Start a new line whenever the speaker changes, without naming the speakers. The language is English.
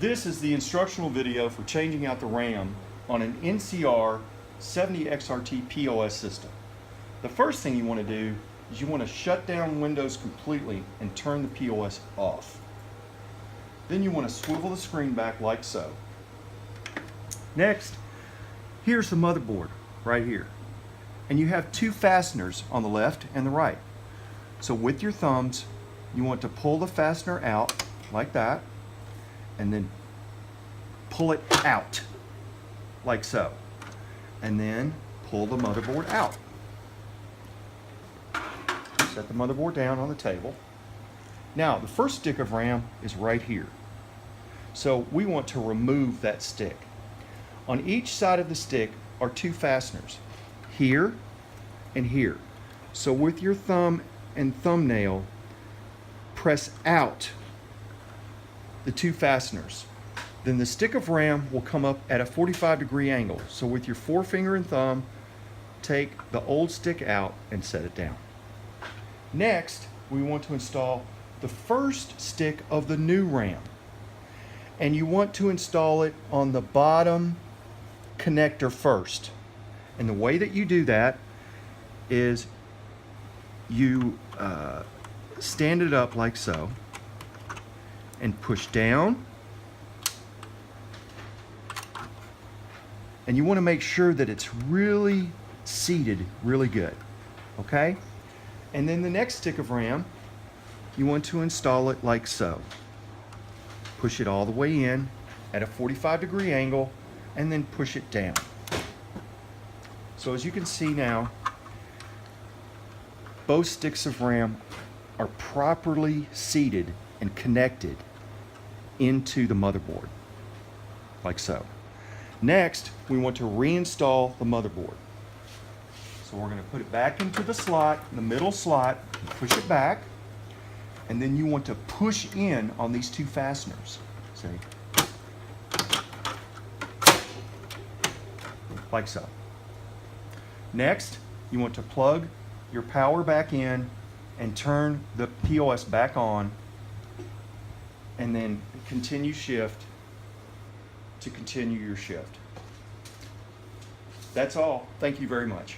This is the instructional video for changing out the RAM on an NCR 70XRT POS system. The first thing you want to do is you want to shut down Windows completely and turn the POS off. Then you want to swivel the screen back like so. Next, here's the motherboard right here. And you have two fasteners on the left and the right. So with your thumbs, you want to pull the fastener out like that, and then pull it out like so. And then pull the motherboard out. Set the motherboard down on the table. Now, the first stick of RAM is right here. So we want to remove that stick. On each side of the stick are two fasteners, here and here. So with your thumb and thumbnail, press out the two fasteners. Then the stick of RAM will come up at a 45-degree angle. So with your forefinger and thumb, take the old stick out and set it down. Next, we want to install the first stick of the new RAM. And you want to install it on the bottom connector first. And the way that you do that is you stand it up like so and push down. And you want to make sure that it's really seated really good, okay? And then the next stick of RAM, you want to install it like so. Push it all the way in at a 45-degree angle and then push it down. So as you can see now, both sticks of RAM are properly seated and connected into the motherboard, like so. Next, we want to reinstall the motherboard. So we're going to put it back into the slot, the middle slot, push it back, and then you want to push in on these two fasteners. See? Like so. Next, you want to plug your power back in and turn the POS back on, and then continue shift to continue your shift. That's all. Thank you very much.